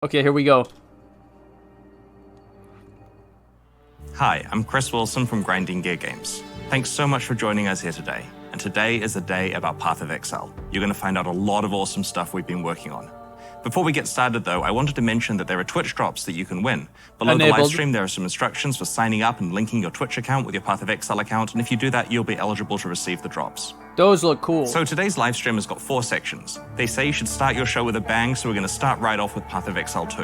Okay, here we go. Hi, I'm Chris Wilson from Grinding Gear Games. Thanks so much for joining us here today. And today is a day about Path of Exile. You're going to find out a lot of awesome stuff we've been working on. Before we get started though, I wanted to mention that there are Twitch drops that you can win. Below the live stream, there are some instructions for signing up and linking your Twitch account with your Path of Exile account, and if you do that, you'll be eligible to receive the drops. Those look cool. So today's live stream has got 4 sections. They say you should start your show with a bang, so we're going to start right off with Path of Exile 2.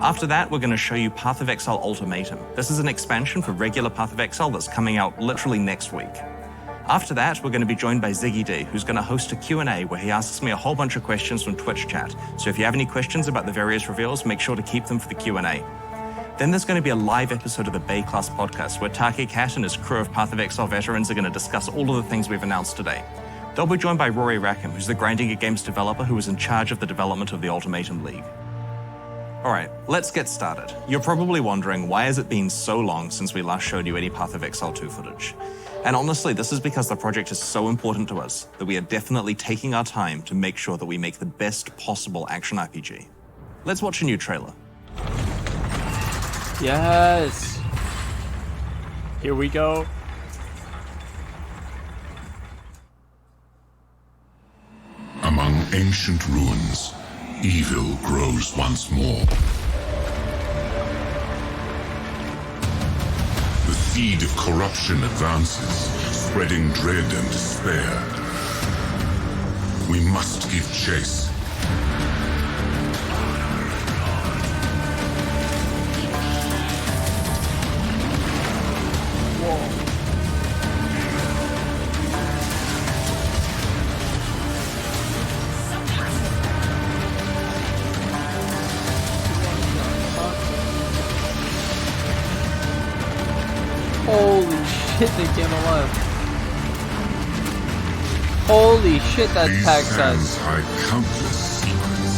After that, we're going to show you Path of Exile Ultimatum. This is an expansion for regular Path of Exile that's coming out literally next week. After that, we're going to be joined by GiGABYTE, who's going to host a Q&A where he asks me a whole bunch of questions from Twitch chat. So if you have any questions about the various reveals, make sure to keep them for the Q&A. Then there's going to be a live episode of the Bay Class podcast where Taki Cat and his crew of Path of Exile veterans are going to discuss all of the things we've announced today. They'll be joined by Rory Rackham, who's the Grinding Gear Games developer who was in charge of the development of the Ultimatum League. All right, let's get started. You're probably wondering, why has it been so long since we last showed you any Path of Exile 2 footage? And honestly, this is because the project is so important to us that we are definitely taking our time to make sure that we make the best possible action RPG. Let's watch a new trailer. Yes. Here we go. Among ancient ruins, evil grows once more. The seed of corruption advances, spreading dread and despair. We must give chase. Holy shit, they came alive. Holy shit, that pack These size. sands hide countless secrets.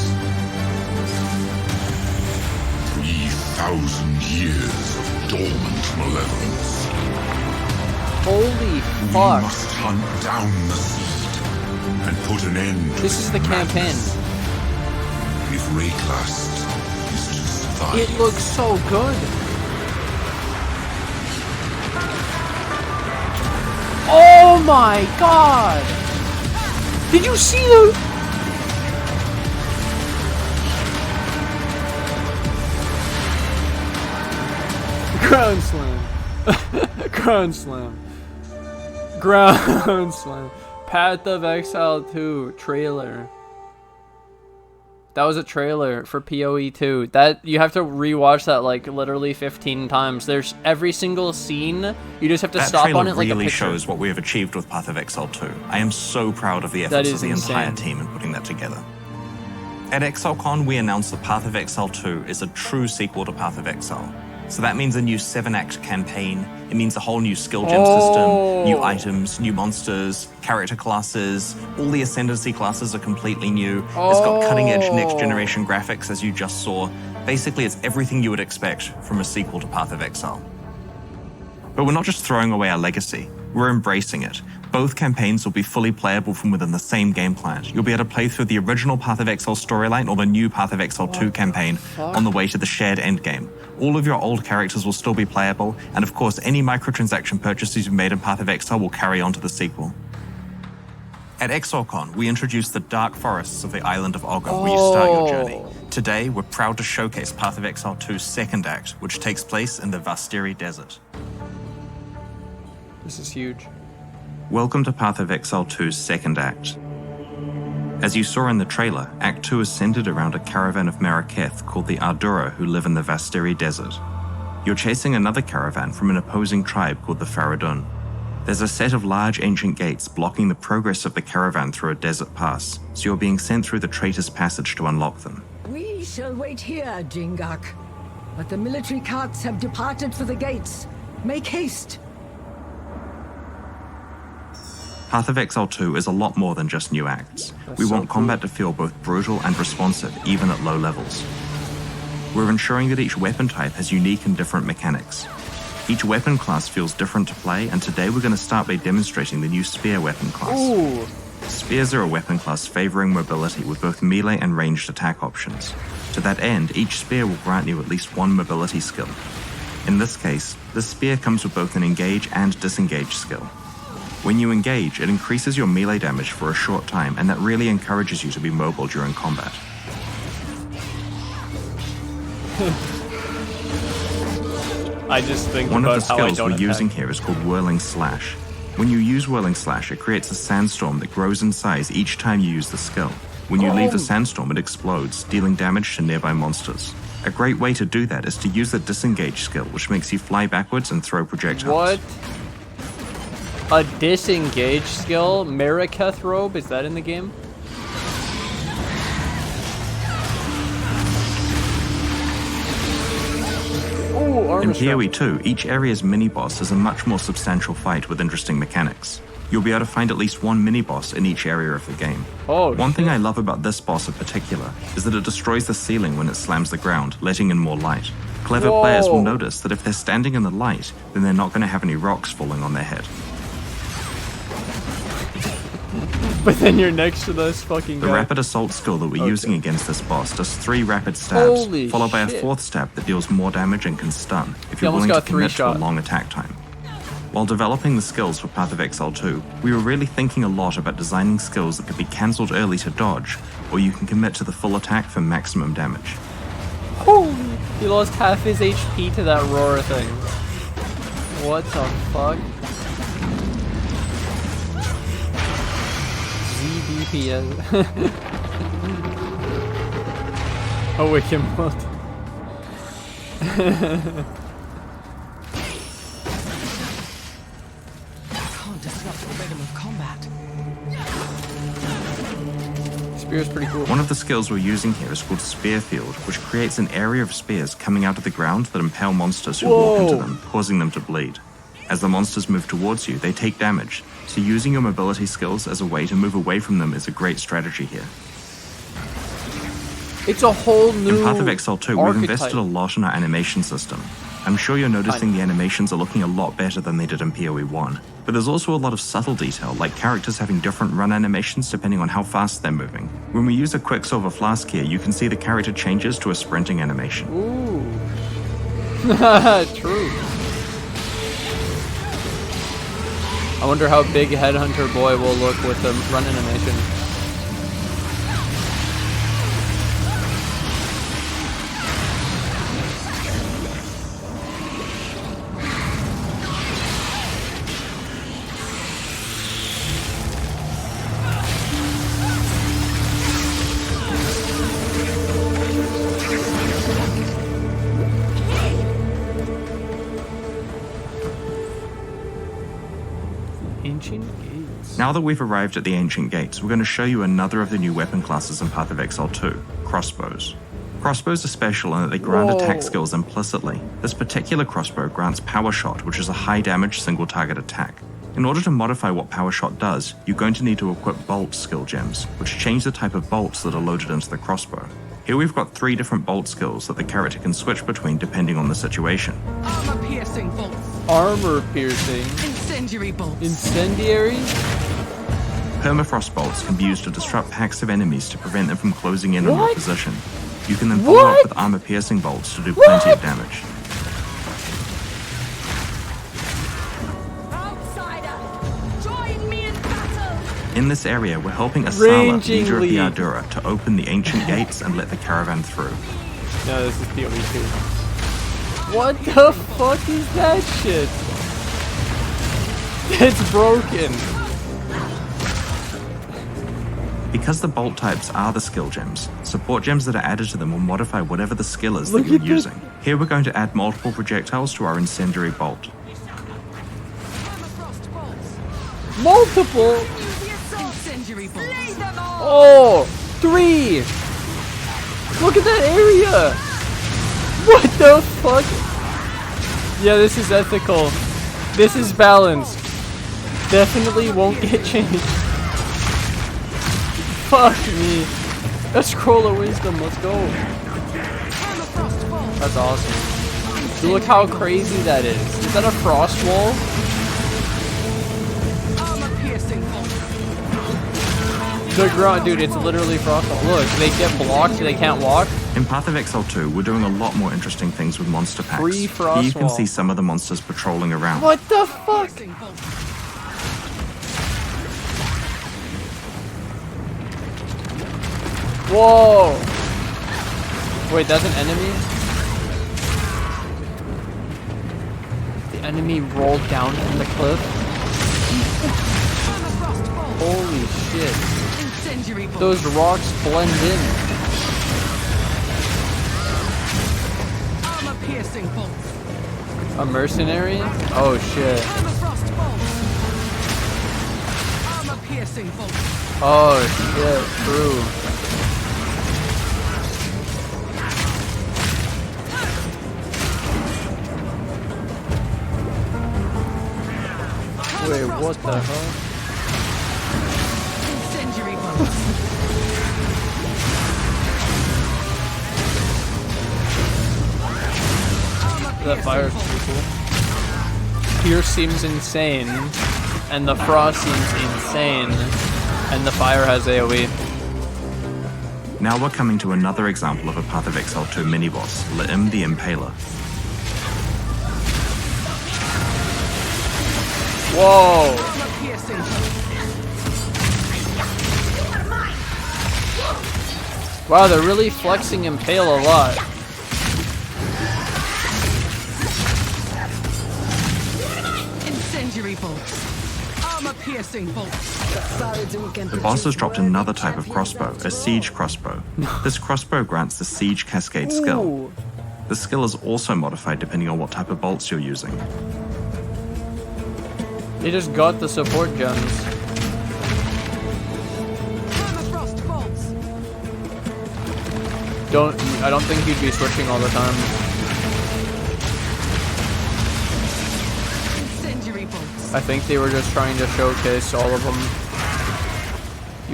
3,000 years of dormant malevolence. Holy We fuck. must hunt down the seed and put an end to This is the campaign. madness. If Rayclast is to survive, It looks so good. Oh my god! Did you see the... Ground slam. Ground slam. Ground slam. Path of Exile 2 trailer. That was a trailer for PoE 2. That you have to rewatch that like literally 15 times. There's every single scene. You just have to stop on it like a really picture. shows what we have achieved with Path of Exile 2. I am so proud of the efforts of the entire team in putting that together. At ExileCon, we announced that Path of Exile 2 is a true sequel to Path of Exile. So that means a new 7-act campaign. It means a whole new skill gem system, new items, new monsters, character classes. All the Ascendancy classes are completely new. It's got cutting-edge next-generation graphics, as you just saw. Basically, it's everything you would expect from a sequel to Path of Exile. But we're not just throwing away our legacy, we're embracing it. Both campaigns will be fully playable from within the same game client. You'll be able to play through the original Path of Exile storyline or the new Path of Exile 2 campaign on the way to the shared endgame. All of your old characters will still be playable, and of course, any microtransaction purchases you've made in Path of Exile will carry on to the sequel. At ExileCon, we introduced the dark forests of the island of Ogre, where you start your journey. Today, we're proud to showcase Path of Exile 2's second act, which takes place in the Vastiri Desert. This is huge. Welcome to Path of Exile 2's second act. As you saw in the trailer, Act 2 is centered around a caravan of Maraketh called the Ardura who live in the Vastiri Desert. You're chasing another caravan from an opposing tribe called the Faradun. There's a set of large ancient gates blocking the progress of the caravan through a desert pass, so you're being sent through the Traitor's Passage to unlock them. We shall wait here, Jingak. But the military carts have departed for the gates. Make haste! Path of Exile 2 is a lot more than just new acts. We want combat to feel both brutal and responsive, even at low levels. We're ensuring that each weapon type has unique and different mechanics. Each weapon class feels different to play, and today we're going to start by demonstrating the new Spear weapon class. Ooh. Spears are a weapon class favoring mobility with both melee and ranged attack options. To that end, each spear will grant you at least one mobility skill. In this case, the spear comes with both an engage and disengage skill. When you engage, it increases your melee damage for a short time, and that really encourages you to be mobile during combat. I just think One of about the how I skills don't we're attack. using here is called Whirling Slash. When you use Whirling Slash, it creates a sandstorm that grows in size each time you use the skill. When you leave the sandstorm, it explodes, dealing damage to nearby monsters. A great way to do that is to use the disengage skill, which makes you fly backwards and throw projectiles. What? A disengage skill? Mariketh robe? Is that in the game? Ooh, armor In strap. PoE 2, each area's mini-boss is a much more substantial fight with interesting mechanics. You'll be able to find at least one mini-boss in each area of the game. Oh, One thing shit. I love about this boss in particular is that it destroys the ceiling when it slams the ground, letting in more light. Clever players will notice that if they're standing in the light, then they're not going to have any rocks falling on their head. But then you're next to this fucking The guy. rapid assault skill that we're using against this boss does 3 rapid stabs, Holy followed by a shit. 4th stab that deals more damage and can stun, if He you're almost willing to got 3 commit to a shot. long attack time. While developing the skills for Path of Exile 2, we were really thinking a lot about designing skills that could be cancelled early to dodge, or you can commit to the full attack for maximum damage. Holy! He lost half his HP to that roar thing. What the fuck? ZDPS. Oh, wait, him what? Can't disrupt the rhythm of combat. Spear's pretty cool. One of the skills we're using here is called Spear Field, which creates an area of spears coming out of the ground that impale monsters who walk into them, causing them to bleed. As the monsters move towards you, they take damage, so using your mobility skills as a way to move away from them is a great strategy here. It's a whole new In Path of Exile 2, we've invested a archetype. lot in our animation system. I'm sure you're noticing the animations are looking a lot better than they did in PoE 1, but there's also a lot of subtle detail, like characters having different run animations depending on how fast they're moving. When we use a Quicksilver Flask here, you can see the character changes to a sprinting animation. Ooh. True. I wonder how big Headhunter Boy will look with the run animation. Ancient Gates. Now that we've arrived at the Ancient Gates, we're going to show you another of the new weapon classes in Path of Exile 2, crossbows. Crossbows are special in that they grant attack skills implicitly. This particular crossbow grants Power Shot, which is a high damage single target attack. In order to modify what Power Shot does, you're going to need to equip bolt skill gems, which change the type of bolts that are loaded into the crossbow. Here we've got 3 different bolt skills that the character can switch between depending on the situation. Armor piercing bolts. Armor piercing. Incendiary bolts. Incendiary? Permafrost bolts can be used to disrupt packs of enemies to prevent them from closing in on your What? position. You can then follow up What? with armor-piercing bolts to do plenty of damage. Outsider, join me in battle. In this area, we're helping Asala, Ranging leader of the lead. Ardura, to open the ancient gates and let the caravan through. No, this is PoE 2. What the fuck is that shit? It's broken. Because the bolt types are the skill gems, support gems that are added to them will modify whatever the skill is Look that you're at this. using. Here we're going to add multiple projectiles to our incendiary bolt. Permafrost bolts. Multiple. Incendiary bolts. Slay them all. Oh, 3. Look at that area. What the fuck? Yeah, this is ethical. This is balanced. Definitely won't get changed. Fuck me. A scroll of wisdom, let's go. Permafrost bolts. That's awesome. Dude, look how crazy that is. Is that a frost wall? Armor piercing bolts. The ground, dude, it's literally frost wall. Look, they get blocked, they can't walk. In In Path of Exile 2, we're doing a lot more interesting things with monster packs. Free frost Here you can wall. see some of the monsters patrolling around. What the fuck? Whoa! Wait, that's an enemy? The enemy rolled down from the cliff? Holy shit. Those rocks blend in. A mercenary? Oh shit. Oh shit, true. Wait, what the hell? That fire is pretty cool. Pierce seems insane, and the frost seems insane, and the fire has AoE. Now we're coming to another example of a Path of Exile 2 mini-boss, La'im the Impaler. Whoa! Wow, they're really flexing Impale a lot. Incendiary bolts. Armor-piercing bolts. The boss has dropped another type of crossbow, a siege crossbow. This crossbow grants the siege cascade skill. Ooh. The skill is also modified depending on what type of bolts you're using. They just got the support gems. Permafrost bolts. I don't think you'd be switching all the time. Incendiary bolts. I think they were just trying to showcase all of them.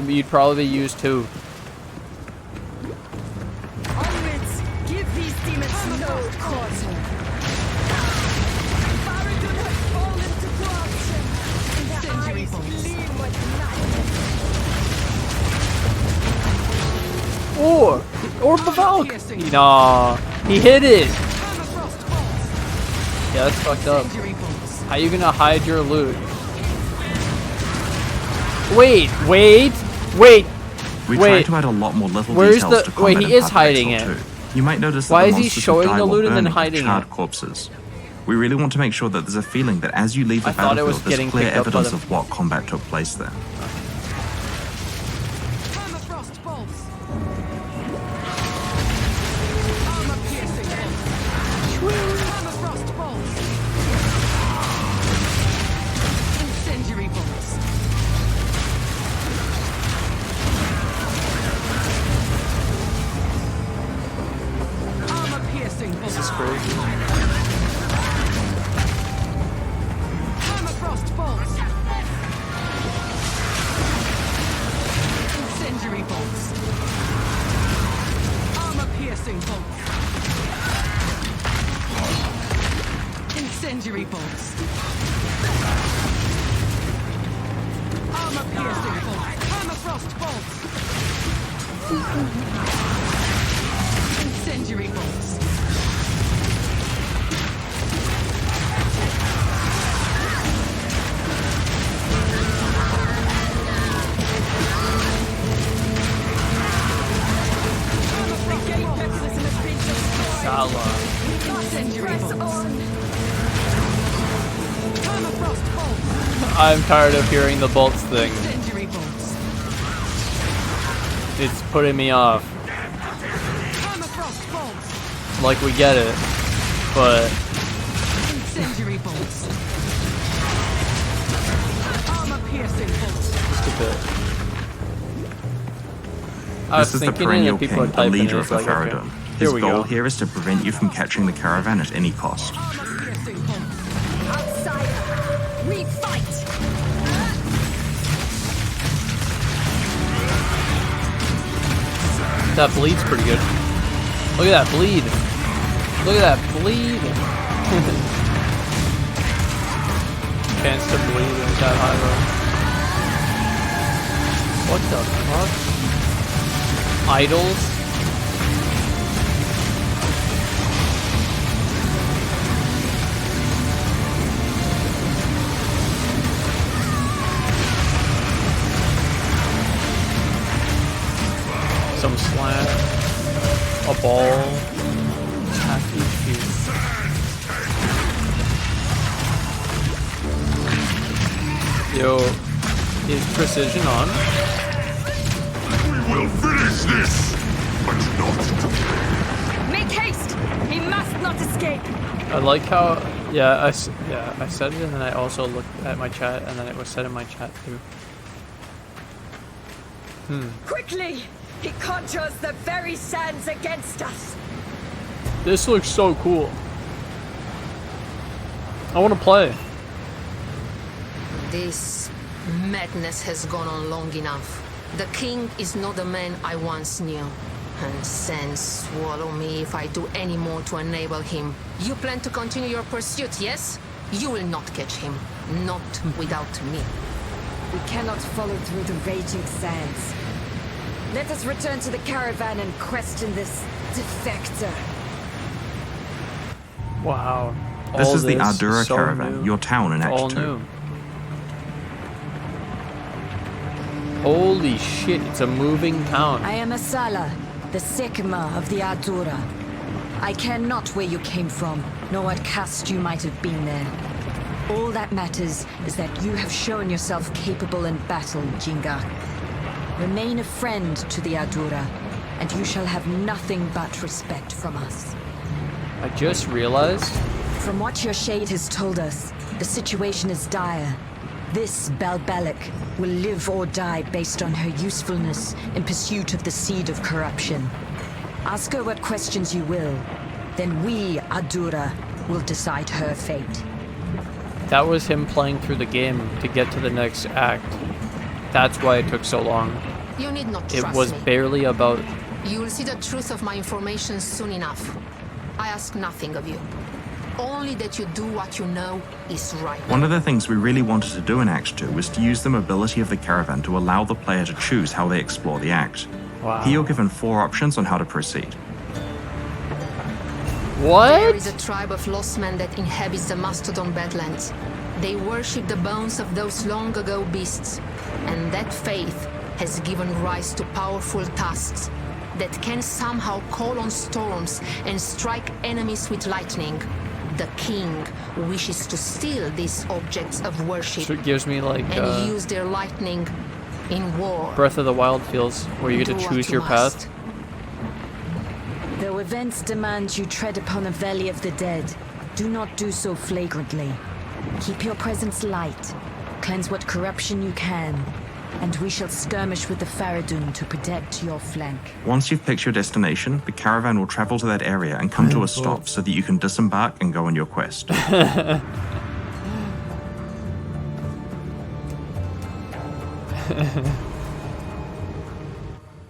You'd probably use 2. Onwards. Give these demons no quarter. Incendiary bolts. Oh! Orb the Valk! Nah, he hit it! Permafrost bolts. Yeah, that's fucked up. Incendiary bolts. How you gonna hide your loot? Wait! We Wait. tried to add a lot more little Where's details the- to combat wait, he in is Path of hiding Exile it. 2. You might notice that Why the is he monsters who showing die the while loot and then burning are hiding charred it? corpses. We really want to make sure that there's a feeling that as you leave the I thought it was battlefield, getting there's clear picked up by evidence them. of what combat took place there. Permafrost bolts. Armor-piercing bolts. Permafrost bolts. Incendiary bolts. Armor-piercing bolts. This is crazy. Permafrost bolts. Incendiary bolts. Armor-piercing bolts. Incendiary bolts. Armor-piercing bolts. Permafrost bolts. Incendiary bolts. Sala. Incendiary bolts. Permafrost bolts. I'm tired of hearing the bolts thing. Incendiary bolts. It's putting me off. Permafrost bolts. Like, we get it, but Incendiary bolts. Armor-piercing bolts. just a bit. I was This is the thinking it perennial and people king, are the typing leader it, of the it's like, okay. Faradon. Here His we goal go. here is to prevent you from catching the caravan at any cost. Armor-piercing bolts. Outsider, we fight! That bleed's pretty good. Look at that bleed. Look at that bleed. Chance to bleed is that high though. What the fuck? Idols? Happy feet. Yo, is precision on? We will finish this, but not today. Make haste! He must not escape! I like how, yeah, I said it, and then I also looked at my chat, and then it was said in my chat too. Quickly! He conjures the very sands against us! This looks so cool. I want to play. This madness has gone on long enough. The king is not the man I once knew. And sands swallow me if I do any more to enable him. You plan to continue your pursuit, yes? You will not catch him. Not without me. We cannot follow through the raging sands. Let us return to the caravan and question this defector. Wow. This All is the this Ardura so caravan, new. your town in All Act 2. new. Holy shit, it's a moving town. I am Asala, the Sekima of the Ardura. I care not where you came from, nor what caste you might have been there. All that matters is that you have shown yourself capable in battle, Jingak. Remain a friend to the Ardura, and you shall have nothing but respect from us. I just realized. From what your shade has told us, the situation is dire. This Balbalic will live or die based on her usefulness in pursuit of the seed of corruption. Ask her what questions you will, then we, Ardura, will decide her fate. That was him playing through the game to get to the next act. That's why it took so long. You need not It trust was me. barely about... You will see the truth of my information soon enough. I ask nothing of you. Only that you do what you know is right. One of the things we really wanted to do in Act 2 was to use the mobility of the caravan to allow the player to choose how they explore the act. Wow. Here you're given 4 options on how to proceed. What? There is a tribe of lost men that inhabits the Mastodon Badlands. They worship the bones of those long ago beasts, and that faith has given rise to powerful tasks that can somehow call on storms and strike enemies with lightning. The king wishes to steal these objects of worship So it gives me like and use their lightning in war. Breath of the Wild feels, where you get Do to what choose you your path. must. Though events demand you tread upon a valley of the dead, do not do so flagrantly. Keep your presence light, cleanse what corruption you can, and we shall skirmish with the Faradun to protect your flank. Once you've picked your destination, the caravan will travel to that area and come to a stop so that you can disembark and go on your quest.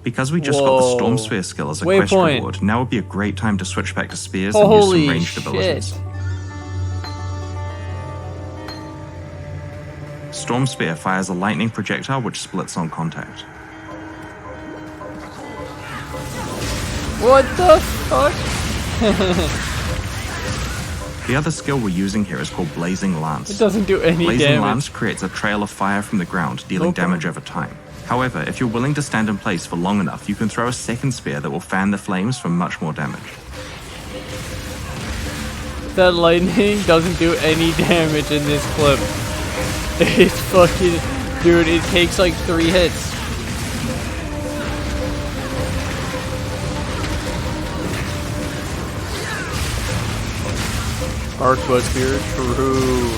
Because we just got the Storm Whoa. Sphere skill as a quest Waypoint. reward, now would be a great time to switch back to spears and use some Holy ranged shit. abilities. Storm Spear fires a lightning projectile which splits on contact. What the fuck? The other skill we're using here is called Blazing Lance. It doesn't do any Blazing damage. Lance creates a trail of fire from the ground, dealing damage over time. However, if you're willing to stand in place for long enough, you can throw a second spear that will fan the flames for much more damage. That lightning doesn't do any damage in this clip. It's fucking... Dude, it takes like 3 hits. Arcbuster, true.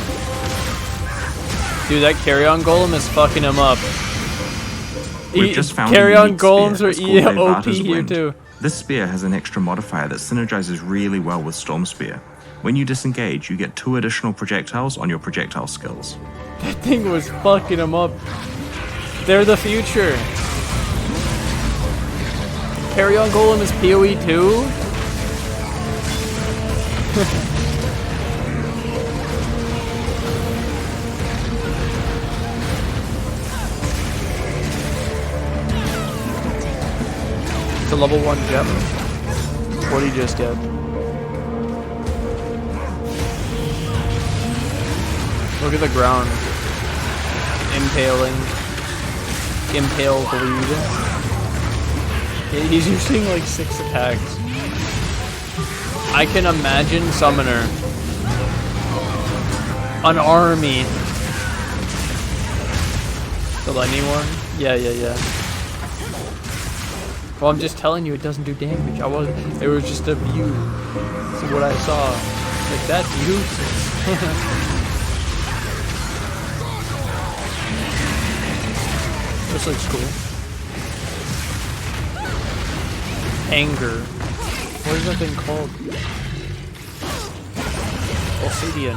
Dude, that carry-on golem is fucking him up. We've just found a carry-on unique golems spear. are It's called OP Vevata's here Wind. too. This spear has an extra modifier that synergizes really well with Storm Spear. When you disengage, you get 2 additional projectiles on your projectile skills. That thing was fucking him up. They're the future. Carry-on golem is PoE 2? It's a level 1 gem. What did he just get? Look at the ground. Impaling. Impale bleed. Yeah, he's using like 6 attacks. I can imagine Summoner. An army. Kill anyone? Yeah. Well, I'm just telling you, it doesn't do damage. It was just a view. So what I saw. Like, that's useless. This looks cool. Anger. What is that thing called? Obsidian.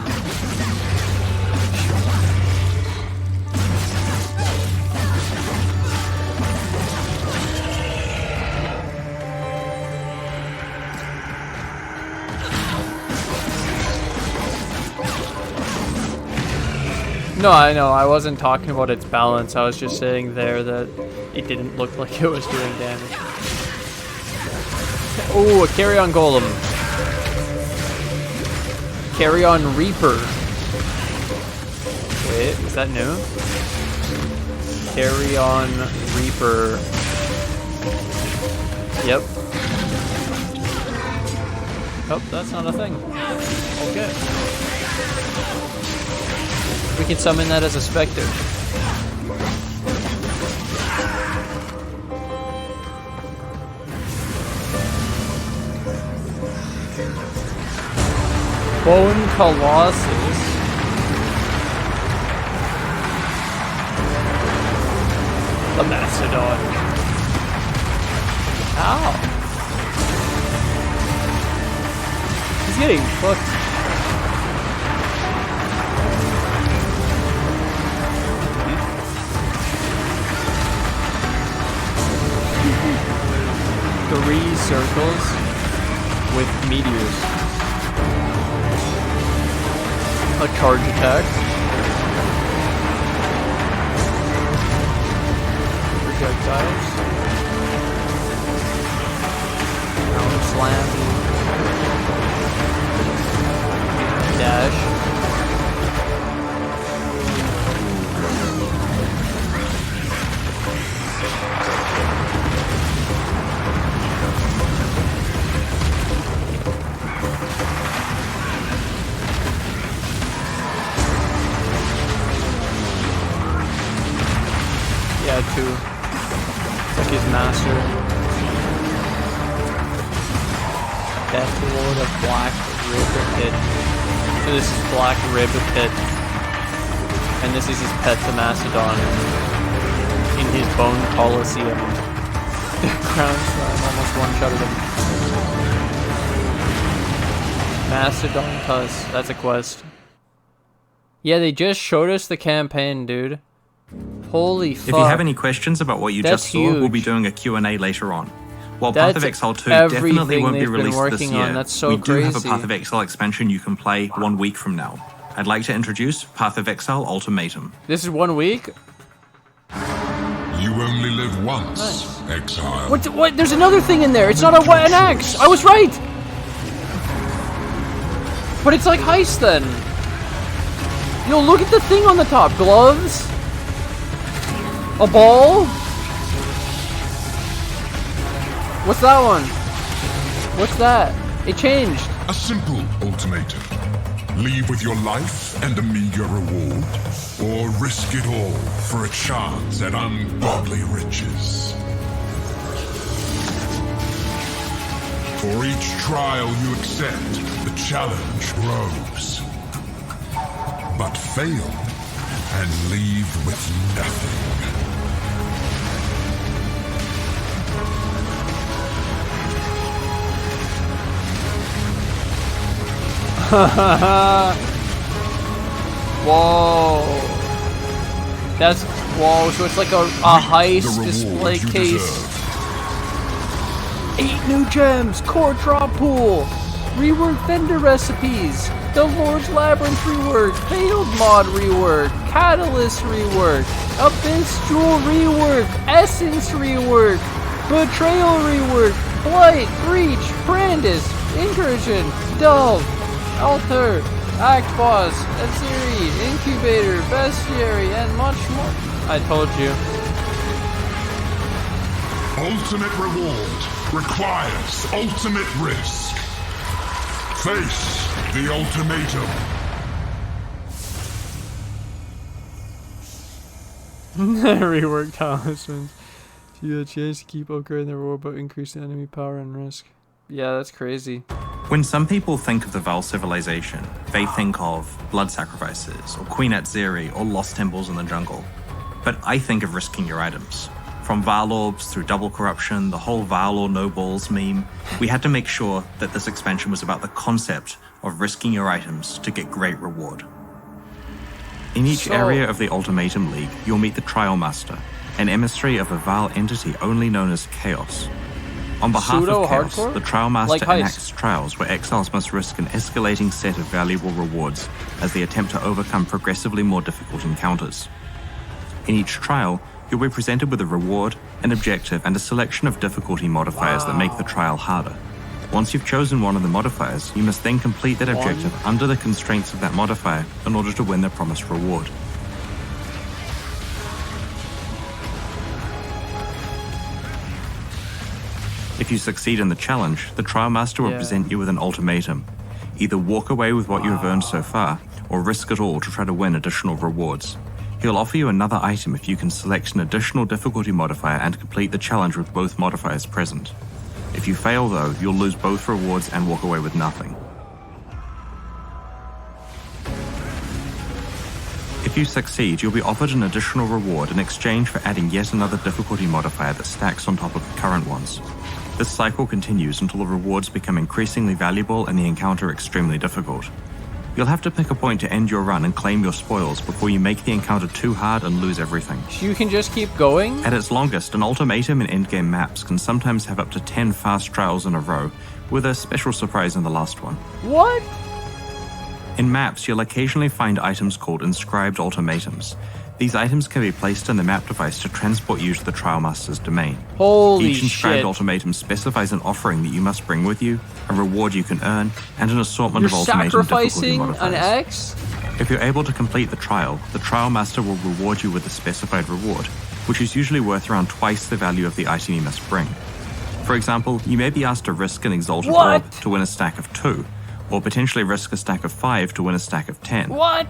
No, I know. I wasn't talking about its balance. I was just saying there that it didn't look like it was doing damage. Oh, a carry-on golem. Carry-on reaper. Wait, is that new? Carry-on reaper. Yep. Oh, that's not a thing. Okay. We can summon that as a specter. Bone Colossus. The Mastodon. Ow. He's getting fucked. Three circles with meteors. A charge attack. Projectiles. Pound slam. Dash. Yeah, two. It's like his master. Death Lord of Black Ribbit. So this is Black Ribbit. And this is his pet, the Mastodon. In his Bone Coliseum. Crown Slam almost one-shotted him. Mastodon Tusk. That's a quest. Yeah, they just showed us the campaign, dude. Holy fuck. If you have any questions about what you just saw, we'll be doing a Q&A later on. While Path of Exile 2 definitely won't be released this year, we do have a Path of Exile expansion you can play 1 week from now. I'd like to introduce Path of Exile Ultimatum. This is 1 week? You only live once, Exile. What? There's another thing in there. It's not an axe. I was right. But it's like heist then. Yo, look at the thing on the top. Gloves. A ball? What's that one? What's that? It changed. A simple ultimatum. Leave with your life and a meager reward, or risk it all for a chance at ungodly riches. For each trial you accept, the challenge grows. But fail and leave with nothing. Whoa. That's, whoa, so it's like a heist display case. 8 new gems, core drop pool, rework vendor recipes, the Lord's Labyrinth rework, Failed mod rework, Catalyst rework, Abyss Jewel rework, Essence rework, Betrayal rework, Blight, Breach, Brandis, Incursion, Delve, Altar, Act Boss, Atziri, Incubator, Bestiary, and much more. I told you. Ultimate reward requires ultimate risk. Face the ultimatum. Rework talismans. You get a chance to keep upgrading the reward but increase the enemy power and risk. Yeah, that's crazy. When some people think of the Val civilization, they think of blood sacrifices, or Queen Atziri, or lost temples in the jungle. But I think of risking your items. From Val orbs through double corruption, the whole Val or no balls meme, we had to make sure that this expansion was about the concept of risking your items to get great reward. In each area of the Ultimatum League, you'll meet the Trial Master, an emissary of a Val entity only known as Chaos. On behalf of Chaos, the Trial Master enacts trials where exiles must risk an escalating set of valuable rewards as they attempt to overcome progressively more difficult encounters. In each trial, you'll be presented with a reward, an objective, and a selection of difficulty modifiers that make the trial harder. Once you've chosen one of the modifiers, you must then complete that objective under the constraints of that modifier in order to win the promised reward. If you succeed in the challenge, the Trial Master will present you with an ultimatum. Either walk away with what you have earned so far, or risk it all to try to win additional rewards. He'll offer you another item if you can select an additional difficulty modifier and complete the challenge with both modifiers present. If you fail though, you'll lose both rewards and walk away with nothing. If you succeed, you'll be offered an additional reward in exchange for adding yet another difficulty modifier that stacks on top of the current ones. This cycle continues until the rewards become increasingly valuable and the encounter extremely difficult. You'll have to pick a point to end your run and claim your spoils before you make the encounter too hard and lose everything. You can just keep going? At its longest, an ultimatum in endgame maps can sometimes have up to 10 fast trials in a row, with a special surprise in the last one. What? In maps, you'll occasionally find items called inscribed ultimatums. These items can be placed in the map device to transport you to the Trial Master's domain. Holy Each inscribed shit. ultimatum specifies an offering that you must bring with you, a reward you can earn, and an assortment of ultimatum difficulty sacrificing modifiers. an X? If you're able to complete the Trial Master will reward you with a specified reward, which is usually worth around twice the value of the item you must bring. For example, you may be asked to risk an Exalted Orb to win a stack of 2, or potentially risk a stack of 5 to win a stack of 10. What?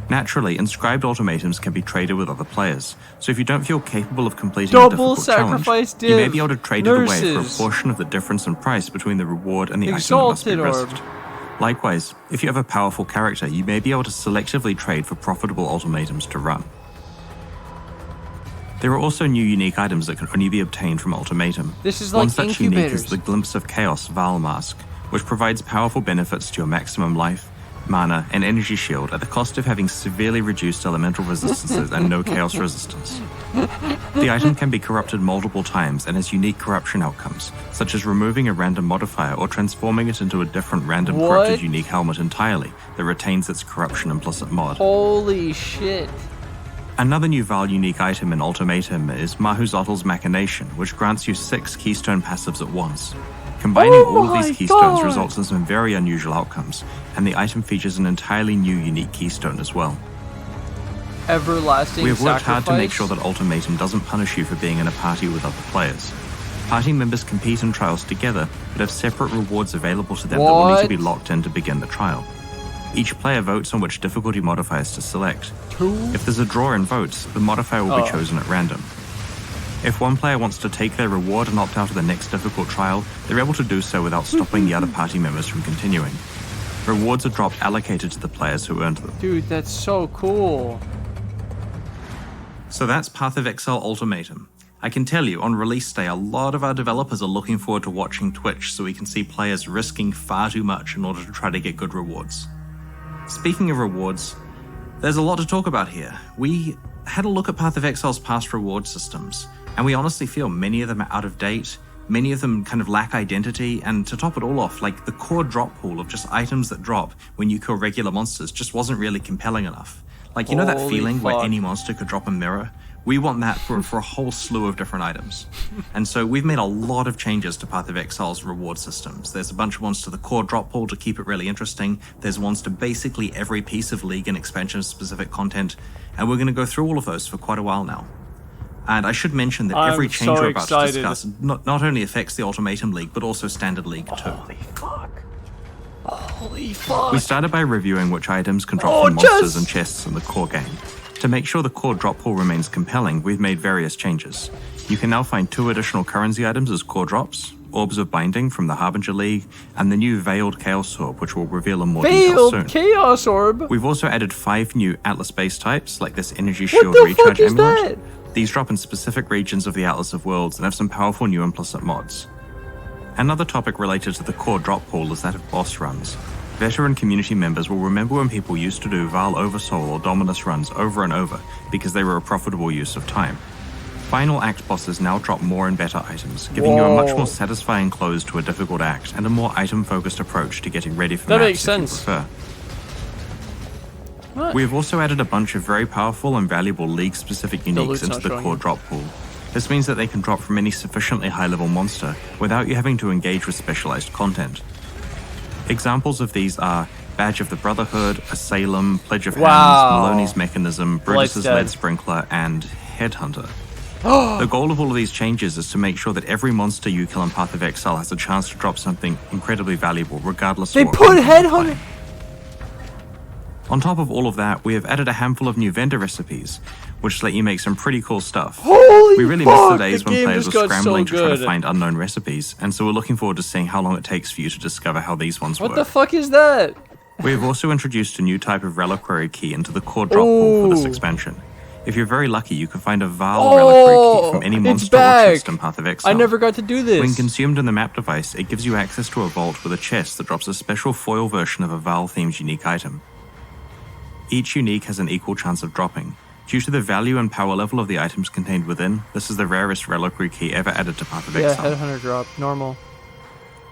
Naturally, inscribed ultimatums can be traded with other players, so if you don't feel capable of completing a difficult challenge, you may be able to trade it away for a portion of the difference in price between the reward and the item that must be risked. Likewise, if you have a powerful character, you may be able to selectively trade for profitable ultimatums to run. There are also new unique items that can only be obtained from Ultimatum. This is like One such unique incubators. is the Glimpse of Chaos Val Mask, which provides powerful benefits to your maximum life, mana, and energy shield at the cost of having severely reduced elemental resistances and no chaos resistance. The item can be corrupted multiple times and has unique corruption outcomes, such as removing a random modifier or transforming it into a different random corrupted unique helmet entirely that retains its corruption implicit mod. Holy shit. Another new Val unique item in Ultimatum is Mahuzottl's Machination, which grants you 6 keystone passives at once. Combining all of these keystones results in some very unusual outcomes, and the item features an entirely new unique keystone as well. Everlasting We have worked hard to make sacrifice? sure that Ultimatum doesn't punish you for being in a party with other players. Party members compete in trials together, but have separate rewards available to them that will need to be locked in to begin the trial. Each player votes on which difficulty modifiers to select. If there's a draw in votes, the modifier will be chosen at random. If one player wants to take their reward and opt out of the next difficult trial, they're able to do so without stopping the other party members from continuing. Rewards are dropped allocated to the players who earned them. Dude, that's so cool. So that's Path of Exile Ultimatum. I can tell you, on release day, a lot of our developers are looking forward to watching Twitch so we can see players risking far too much in order to try to get good rewards. Speaking of rewards, there's a lot to talk about here. We had a look at Path of Exile's past reward systems, and we honestly feel many of them are out of date, many of them kind of lack identity, and to top it all off, like the core drop pool of just items that drop when you kill regular monsters just wasn't really compelling enough. Like, you know that feeling where any monster could drop a mirror? We want that for a whole slew of different items. And so we've made a lot of changes to Path of Exile's reward systems. There's a bunch of ones to the core drop pool to keep it really interesting. There's ones to basically every piece of League and expansion-specific content. And we're going to go through all of those for quite a while now. And I should mention that every change we're about to discuss not only affects the Ultimatum League, but also Standard League too. Holy fuck. Holy fuck. We started by reviewing which items can drop from monsters and chests in the core game. To make sure the core drop pool remains compelling, we've made various changes. You can now find 2 additional currency items as core drops, Orbs of Binding from the Harbinger League, and the new Veiled Chaos Orb, which we'll reveal in more detail soon. Veiled Chaos Orb? We've also added 5 new Atlas base types, like this Energy Shield Recharge Amulet. These drop in specific regions of the Atlas of Worlds and have some powerful new implicit mods. Another topic related to the core drop pool is that of boss runs. Veteran community members will remember when people used to do Val Oversoul or Dominus runs over and over because they were a profitable use of time. Final act bosses now drop more and better items, giving you a much more satisfying close to a difficult act and a more item-focused approach to getting ready for maps if you prefer. We have also added a bunch of very powerful and valuable League-specific uniques into the core drop pool. This means that they can drop from any sufficiently high-level monster without you having to engage with specialized content. Examples of these are Badge of the Brotherhood, Asylum, Pledge of Hands, Maloney's Mechanism, Brutus's Lead Sprinkler, and Headhunter. The goal of all of these changes is to make sure that every monster you kill in Path of Exile has a chance to drop something incredibly valuable, regardless of what They put Headhunter. On top of all of that, we have added a handful of new vendor recipes, which let you make some pretty cool stuff. We really miss the days when players were scrambling to try to find unknown recipes, and so we're looking forward to seeing how long it takes for you to discover how these ones work. What the fuck is that? We have also introduced a new type of reliquary key into the core drop pool for this expansion. If you're very lucky, you can find a Val reliquary key from any monster or chest in Path of Exile. I never got to do this. When consumed in the map device, it gives you access to a vault with a chest that drops a special foil version of a Val-themed unique item. Each unique has an equal chance of dropping. Due to the value and power level of the items contained within, this is the rarest reliquary key ever added to Path of Exile. Yeah, Headhunter drop, normal.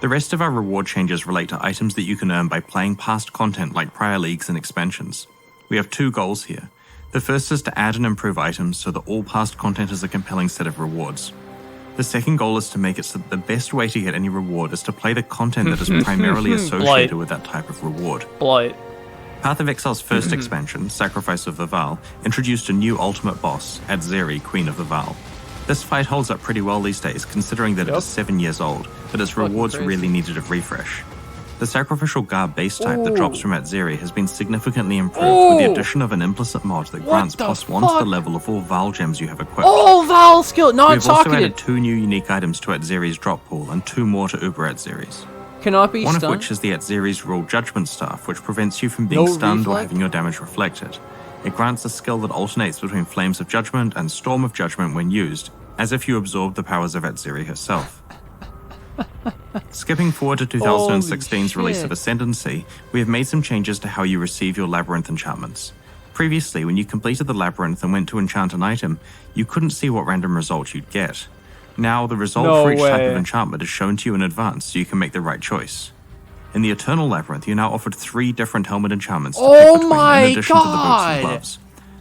The rest of our reward changes relate to items that you can earn by playing past content like prior leagues and expansions. We have 2 goals here. The first is to add and improve items so that all past content is a compelling set of rewards. The second goal is to make it so that the best way to get any reward is to play the content that is primarily associated with that type of reward. Blight. Path of Exile's first expansion, Sacrifice of the Val, introduced a new ultimate boss, Adzeri, Queen of the Val. This fight holds up pretty well these days, considering that it is 7 years old, but its rewards really needed a refresh. The sacrificial garb base type that drops from Adzeri has been significantly improved with the addition of an implicit mod that grants +1 to the level of all Val gems you have equipped. All Val skill, not We've also added 2 new unique items to Adzeri's drop pool and 2 more to Uber Adzeri's. Cannot be One stunned. of which is the Adzeri's Rule Judgment Staff, which prevents you from being stunned or having your damage reflected. It grants a skill that alternates between Flames of Judgment and Storm of Judgment when used, as if you absorbed the powers of Adzeri herself. Skipping forward to 2016's release of Ascendancy, we have made some changes to how you receive your Labyrinth enchantments. Previously, when you completed the Labyrinth and went to enchant an item, you couldn't see what random result you'd get. Now, the result for each type of enchantment is shown to you in advance so you can make the right choice. In the Eternal Labyrinth, you're now offered 3 different helmet enchantments to pick between in addition to the boots and gloves.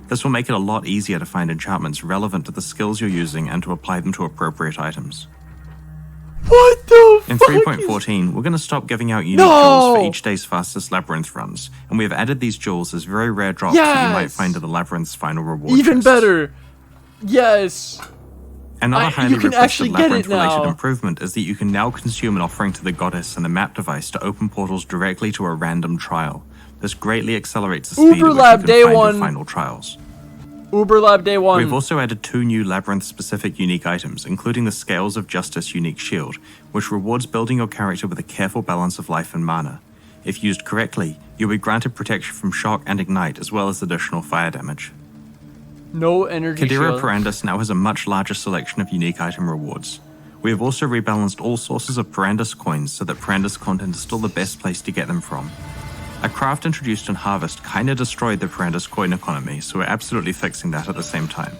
This will make it a lot easier to find enchantments relevant to the skills you're using and to apply them to appropriate items. What the In 3.14, we're going to stop giving out unique jewels for each day's fastest Labyrinth runs, and we have added these jewels as very rare drops that you might find in the Labyrinth's final reward chests. Better. Yes. Another highly requested Labyrinth-related improvement is that you can now consume an offering to the goddess in the map device to open portals directly to a random trial. This greatly accelerates the speed at which you can find your final trials. Uber Lab Day 1. We've also added 2 new Labyrinth-specific unique items, including the Scales of Justice unique shield, which rewards building your character with a careful balance of life and mana. If used correctly, you'll be granted protection from shock and ignite, as well as additional fire damage. No energy Kadira Perandus now has a much larger selection of unique item rewards. We have also rebalanced all sources of Perandus coins so that Perandus content is still the best place to get them from. A craft introduced in Harvest kinda destroyed the Perandus coin economy, so we're absolutely fixing that at the same time.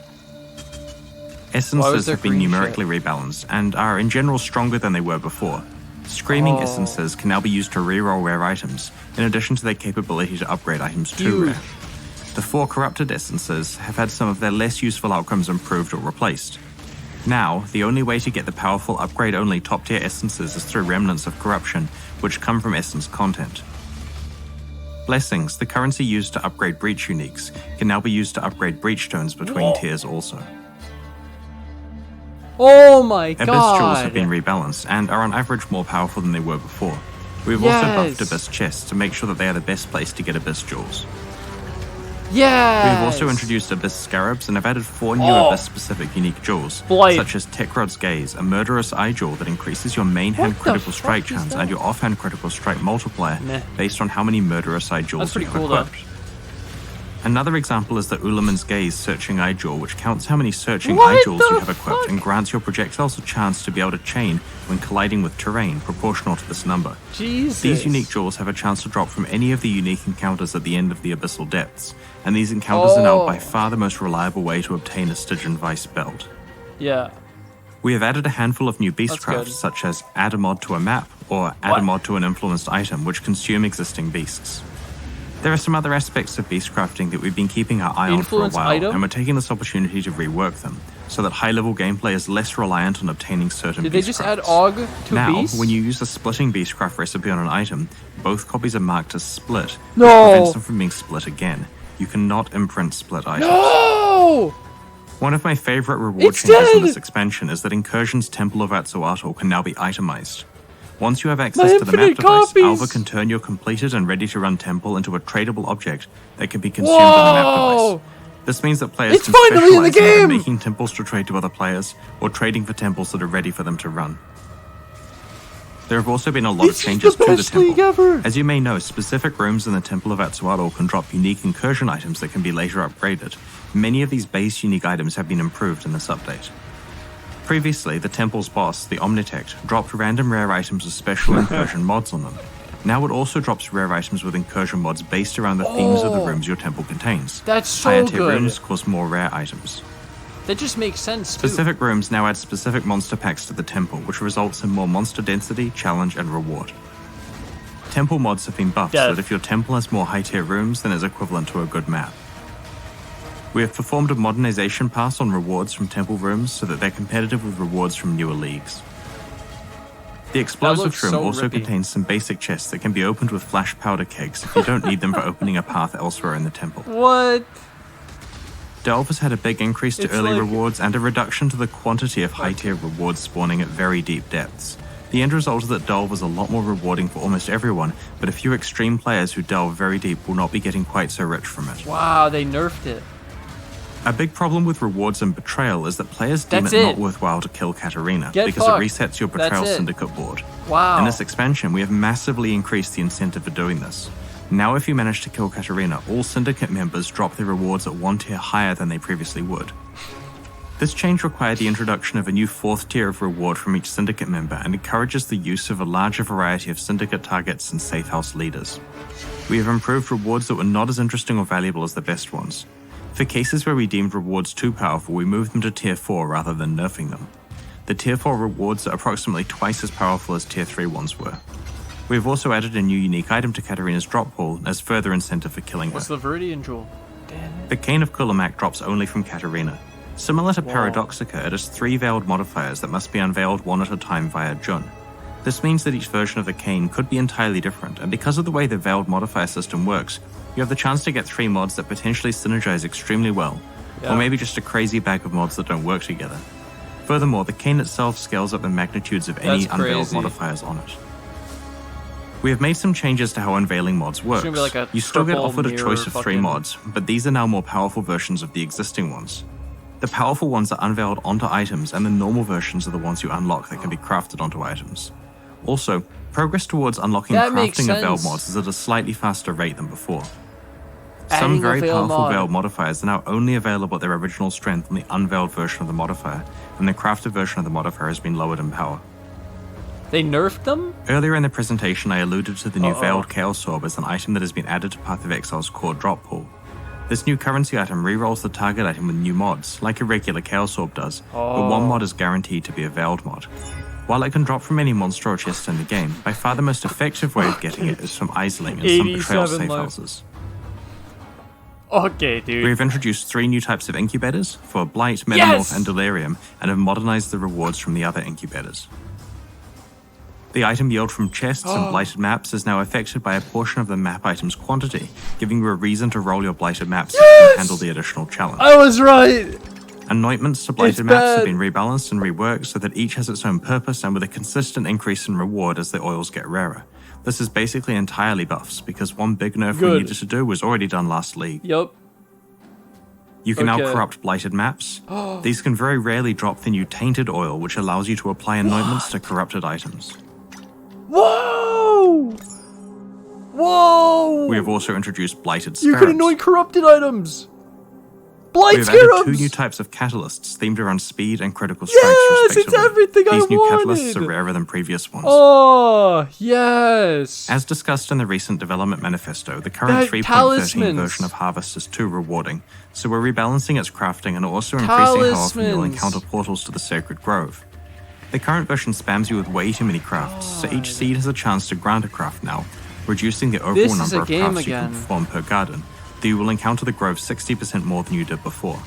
Essences have been numerically rebalanced, and are in general stronger than they were before. Screaming Essences can now be used to reroll rare items, in addition to their capability to upgrade items to rare. The 4 Corrupted Essences have had some of their less useful outcomes improved or replaced. Now, the only way to get the powerful upgrade-only top-tier Essences is through Remnants of Corruption, which come from Essence content. Blessings, the currency used to upgrade Breach uniques, can now be used to upgrade Breach stones between tiers also. Oh my god! Abyss jewels have been rebalanced and are on average more powerful than they were before. We've also buffed Abyss chests to make sure that they are the best place to get Abyss jewels. Yeah. We've also introduced Abyss Scarabs and have added 4 new Abyss-specific unique jewels, such as Tekrod's Gaze, a murderous eye jewel that increases your main hand critical strike chance and your offhand critical strike multiplier based on how many murderous eye jewels you have equipped. Another example is the Ulaman's Gaze searching eye jewel, which counts how many searching eye jewels you have equipped and grants your projectiles a chance to be able to chain when colliding with terrain proportional to this number. Jesus. These unique jewels have a chance to drop from any of the unique encounters at the end of the Abyssal Depths, and these encounters are now by far the most reliable way to obtain a Stygian Vice belt. Yeah. We have added a handful of new beastcrafts, such as add a mod to a map or add a mod to an influenced item, which consume existing beasts. There are some other aspects of beast crafting that we've been keeping our eye on for a while, and we're taking this opportunity to rework them, so that high-level gameplay is less reliant on obtaining certain beast Did they just crafts. add AUG to now, beast? when you use a splitting beastcraft recipe on an item, both copies are marked as split, No! which prevents them from being split again. You cannot imprint split items. No! One of my favorite reward changes in this expansion is that Incursion's Temple of Atsuatl can now be itemized. Once you have access to the map device, Alva can turn your completed and ready-to-run temple into a tradable object that can be consumed on the map device. This means that players can specialize in making temples to trade to other players, or trading for temples that are ready for them to run. There have also been a lot of changes to the temple. As you may know, specific rooms in the Temple of Atsuatl can drop unique incursion items that can be later upgraded. Many of these base unique items have been improved in this update. Previously, the temple's boss, the Omnitect, dropped random rare items with special incursion mods on them. Now it also drops rare items with incursion mods based around the themes of the rooms your temple contains. That's so Higher good. tier rooms cause more rare items. That just makes sense, too. Specific rooms now add specific monster packs to the temple, which results in more monster density, challenge, and reward. Temple mods have been buffed so that if your temple has more high tier rooms, then it's equivalent to a good map. We have performed a modernization pass on rewards from temple rooms so that they're competitive with rewards from newer leagues. The explosive room also contains some basic chests that can be opened with flash powder kegs if you don't need them for opening a path elsewhere in the temple. What? Delve has had a big increase to early rewards and a reduction to the quantity of high-tier rewards spawning at very deep depths. The end result is that Delve is a lot more rewarding for almost everyone, but a few extreme players who delve very deep will not be getting quite so rich from it. Wow, they nerfed it. A big problem with rewards and Betrayal is that players deem it not worthwhile to kill Katarina because it resets your Betrayal Syndicate board. Wow. In this expansion, we have massively increased the incentive for doing this. Now if you manage to kill Katarina, all Syndicate members drop their rewards at 1 tier higher than they previously would. This change required the introduction of a new 4th tier of reward from each Syndicate member and encourages the use of a larger variety of Syndicate targets and Safe House leaders. We have improved rewards that were not as interesting or valuable as the best ones. For cases where we deemed rewards too powerful, we moved them to tier 4 rather than nerfing them. The tier 4 rewards are approximately twice as powerful as tier 3 ones were. We have also added a new unique item to Katarina's drop pool as further incentive for killing her. What's the Viridian Jewel? Damn it. The Cane of Kulamak drops only from Katarina. Similar to Paradoxica, it has 3 veiled modifiers that must be unveiled one at a time via Jun. This means that each version of the cane could be entirely different, and because of the way the veiled modifier system works, you have the chance to get 3 mods that potentially synergize extremely well, or maybe just a crazy bag of mods that don't work together. Furthermore, the cane itself scales up the magnitudes of any unveiled modifiers on it. We have made some changes to how unveiling mods works. You still get offered a choice of 3 mods, but these are now more powerful versions of the existing ones. The powerful ones are unveiled onto items, and the normal versions are the ones you unlock that can be crafted onto items. Also, progress towards unlocking crafting of veiled mods is at a slightly faster rate than before. Some very powerful veiled modifiers are now only available at their original strength on the unveiled version of the modifier, and the crafted version of the modifier has been lowered in power. They nerfed them? Earlier in the presentation, I alluded to the new Veiled Chaos Orb as an item that has been added to Path of Exile's core drop pool. This new currency item rerolls the target item with new mods, like a regular Chaos Orb does, but one mod is guaranteed to be a Veiled mod. While it can drop from any monster or chest in the game, by far the most effective way of getting it is from Isling and some Betrayal safe houses. Okay, dude. We have introduced 3 new types of incubators for Blight, Metamorph, and Delirium, and have modernized the rewards from the other incubators. The item yield from chests and blighted maps is now affected by a portion of the map item's quantity, giving you a reason to roll your blighted maps and handle the additional challenge. I was right! Anointments to blighted maps have been rebalanced and reworked so that each has its own purpose and with a consistent increase in reward as the oils get rarer. This is basically entirely buffs, because one big nerf we needed to do was already done last league. Yup. You can now corrupt blighted maps. These can very rarely drop the new tainted oil, which allows you to apply anointments to corrupted items. Whoa! Whoa! We have also introduced blighted spirits. You can anoint corrupted items! Blight We have scarabs! added 2 new types of catalysts themed around speed and critical strikes, respectively. It's everything I These new wanted! catalysts are rarer than previous ones. Oh, yes! As discussed in the recent development manifesto, the current 3.13 version of Harvest is too rewarding, so we're rebalancing its crafting and also increasing how often you'll encounter portals to the Sacred Grove. The current version spams you with way too many crafts, so each seed has a chance to grant a craft now, reducing the overall number of crafts you can perform per garden, though you will encounter the grove 60% more than you did before.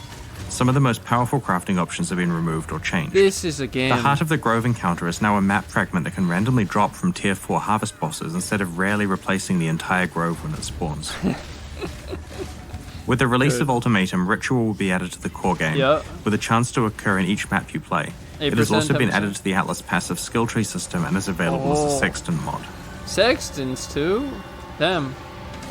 Some of the most powerful crafting options have been removed or changed. This is a game. The Heart of the Grove encounter is now a map fragment that can randomly drop from tier 4 harvest bosses instead of rarely replacing the entire grove when it spawns. With the release of Ultimatum, Ritual will be added to the core game, with a chance to occur in each map you play. It has also been added to the Atlas passive skill tree system and is available as a Sextant mod. Sextants too? Damn.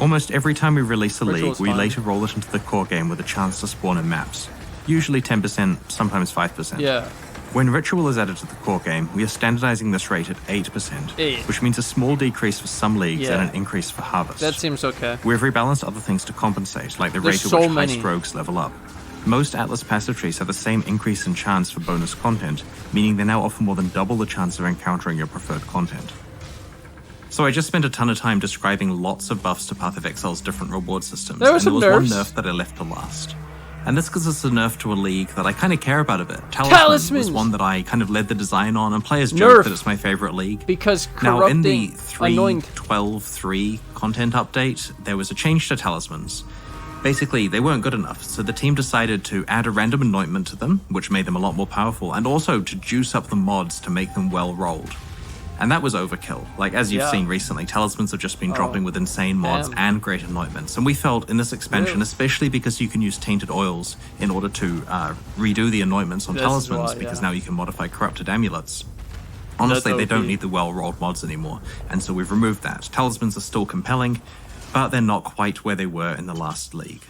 Almost every time we release a league, we later roll it into the core game with a chance to spawn in maps. Usually 10%, sometimes 5%. Yeah. When Ritual is added to the core game, we are standardizing this rate at 8%, which means a small decrease for some leagues and an increase for Harvest. That seems okay. We've rebalanced other things to compensate, like the rate at which heist rogues level up. Most Atlas passive trees have the same increase in chance for bonus content, meaning they now offer more than double the chance of encountering your preferred content. So I just spent a ton of time describing lots of buffs to Path of Exile's different reward systems, there was one nerf that I left to last. And this gives us a nerf to a league that I kind of care about a bit. Talisman was one that I kind of led the design on, and players joke that it's my favorite league. Because now, in the 3.12.3 content update, there was a change to talismans. Basically, they weren't good enough, so the team decided to add a random anointment to them, which made them a lot more powerful, and also to juice up the mods to make them well-rolled. And that was overkill. Like, as you've seen recently, talismans have just been dropping with insane mods and great anointments. And we felt in this expansion, especially because you can use tainted oils in order to redo the anointments on talismans, because now you can modify corrupted amulets. Honestly, they don't need the well-rolled mods anymore, and so we've removed that. Talismans are still compelling, but they're not quite where they were in the last league.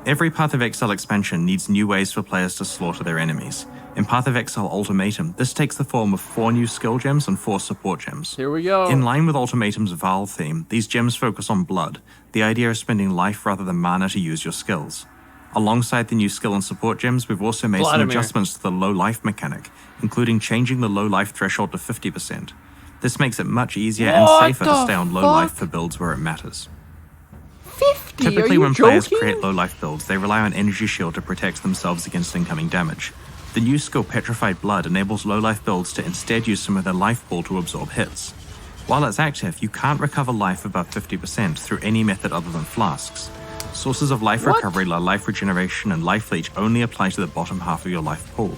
Every Path of Exile expansion needs new ways for players to slaughter their enemies. In Path of Exile Ultimatum, this takes the form of 4 new skill gems and 4 support gems. Here we go. In line with Ultimatum's Val theme, these gems focus on blood. The idea is spending life rather than mana to use your skills. Alongside the new skill and support gems, we've also made some adjustments to the low life mechanic, including changing the low life threshold to 50%. This makes it much easier and safer to stay on low life for builds where it matters. 50? Typically when players create low life builds, they rely on Energy Shield to protect themselves against incoming damage. The new skill Petrified Blood enables low life builds to instead use some of their life pool to absorb hits. While it's active, you can't recover life above 50% through any method other than flasks. Sources of life recovery like life regeneration and life leech only apply to the bottom half of your life pool.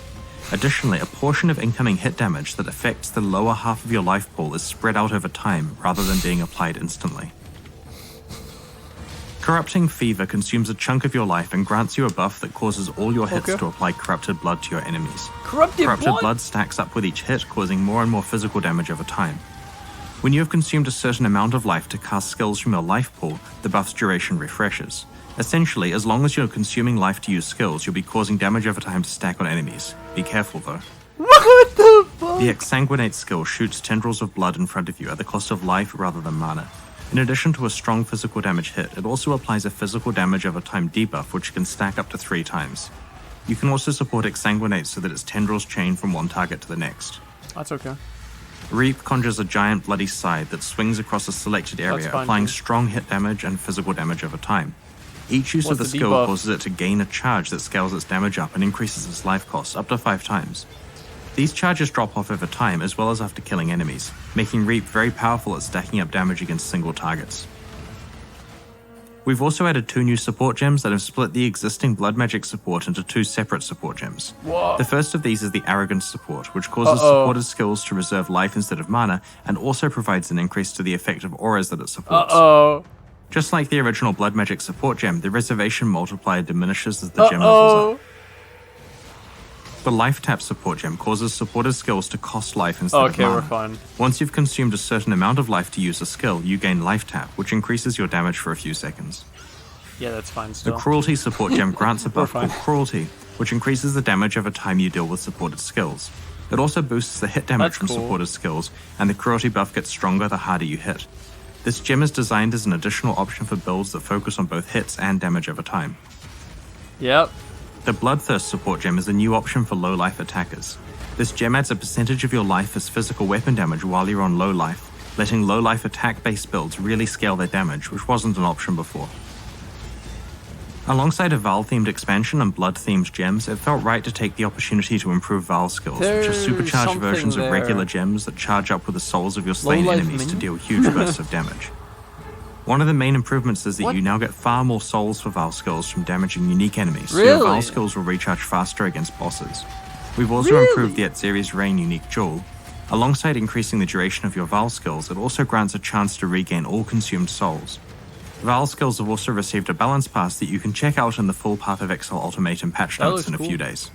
Additionally, a portion of incoming hit damage that affects the lower half of your life pool is spread out over time rather than being applied instantly. Corrupting Fever consumes a chunk of your life and grants you a buff that causes all your hits to apply Corrupted Blood to your enemies. Corrupted Blood stacks up with each hit, causing more and more physical damage over time. When you have consumed a certain amount of life to cast skills from your life pool, the buff's duration refreshes. Essentially, as long as you're consuming life to use skills, you'll be causing damage over time to stack on enemies. Be careful though. What the fuck? The Exsanguinate skill shoots tendrils of blood in front of you at the cost of life rather than mana. In addition to a strong physical damage hit, it also applies a physical damage over time debuff which can stack up to 3 times. You can also support Exsanguinate so that its tendrils chain from one target to the next. That's okay. Reap conjures a giant bloody scythe that swings across a selected area, applying strong hit damage and physical damage over time. Each use of the skill causes it to gain a charge that scales its damage up and increases its life cost up to 5 times. These charges drop off over time as well as after killing enemies, making Reap very powerful at stacking up damage against single targets. We've also added 2 new support gems that have split the existing blood magic support into 2 separate support gems. The first of these is the Arrogance support, which causes supported skills to reserve life instead of mana, and also provides an increase to the effect of auras that it supports. Just like the original blood magic support gem, the reservation multiplier diminishes as the gem levels up. The Life Tap support gem causes supporters' skills to cost life instead of Okay, mana. we're fine. Once you've consumed a certain amount of life to use a skill, you gain Life Tap, which increases your damage for a few seconds. Yeah, that's fine The still. Cruelty support gem grants a buff fine. called Cruelty, which increases the damage over time you deal with supported skills. It also boosts the hit damage That's from cool. supported skills, and the Cruelty buff gets stronger the harder you hit. This gem is designed as an additional option for builds that focus on both hits and damage over time. Yep. The Bloodthirst support gem is a new option for low life attackers. This gem adds a percentage of your life as physical weapon damage while you're on low life, letting low life attack based builds really scale their damage, which wasn't an option before. Alongside a Val themed expansion and blood themed gems, it felt right to take the opportunity to improve Val skills, which are There's supercharged something versions of there. regular gems that charge up with the souls of your slain Low-life enemies to minion? deal huge bursts of damage. One of the main improvements is that What? you now get far more souls for Val skills from damaging unique enemies, so your Val Really? skills will recharge faster against bosses. We've also Really? improved the Atziri's Reign unique jewel. Alongside increasing the duration of your Val skills, it also grants a chance to regain all consumed souls. Val skills have also received a balance pass that you can check out in the full Path of Exile Ultimatum patch That notes looks in a cool. few days.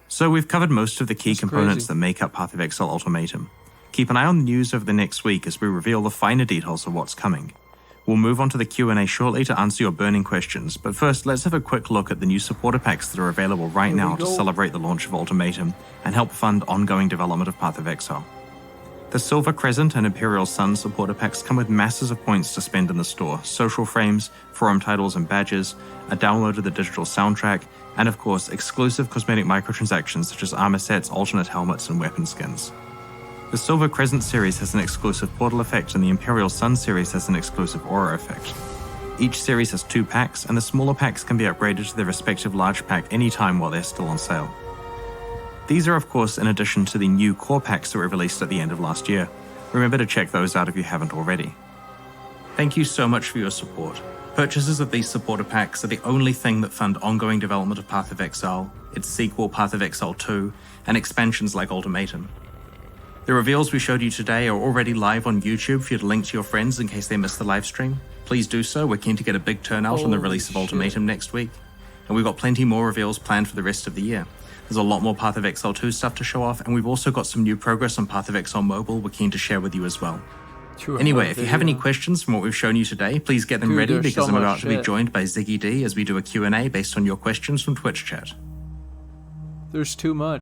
So we've covered most of the key That's components crazy. that make up Path of Exile Ultimatum. Keep an eye on the news over the next week as we reveal the finer details of what's coming. We'll move on to the Q&A shortly to answer your burning questions, but first let's have a quick look at the new supporter packs that are available right Here now we to go. celebrate the launch of Ultimatum and help fund ongoing development of Path of Exile. The Silver Crescent and Imperial Sun supporter packs come with masses of points to spend in the store, social frames, forum titles and badges, a download of the digital soundtrack, and of course exclusive cosmetic microtransactions such as armor sets, alternate helmets, and weapon skins. The Silver Crescent series has an exclusive portal effect and the Imperial Sun series has an exclusive aura effect. Each series has 2 packs, and the smaller packs can be upgraded to their respective large pack anytime while they're still on sale. These are of course in addition to the new core packs that were released at the end of last year. Remember to check those out if you haven't already. Thank you so much for your support. Purchases of these supporter packs are the only thing that fund ongoing development of Path of Exile, its sequel Path of Exile 2, and expansions like Ultimatum. The reveals we showed you today are already live on YouTube for you to link to your friends in case they missed the live stream. Please do so, we're keen to get a big turnout on the Holy release of shit. Ultimatum next week. And we've got plenty more reveals planned for the rest of the year. There's a lot more Path of Exile 2 stuff to show off, and we've also got some new progress on Path of Exile Mobile we're keen to share with you as well. Anyway, if you have any questions from what we've shown you today, please get them Dude, ready there's because so I'm much about to be shit. joined by Ziggy D as we do a Q&A based on your questions from Twitch chat. There's too much.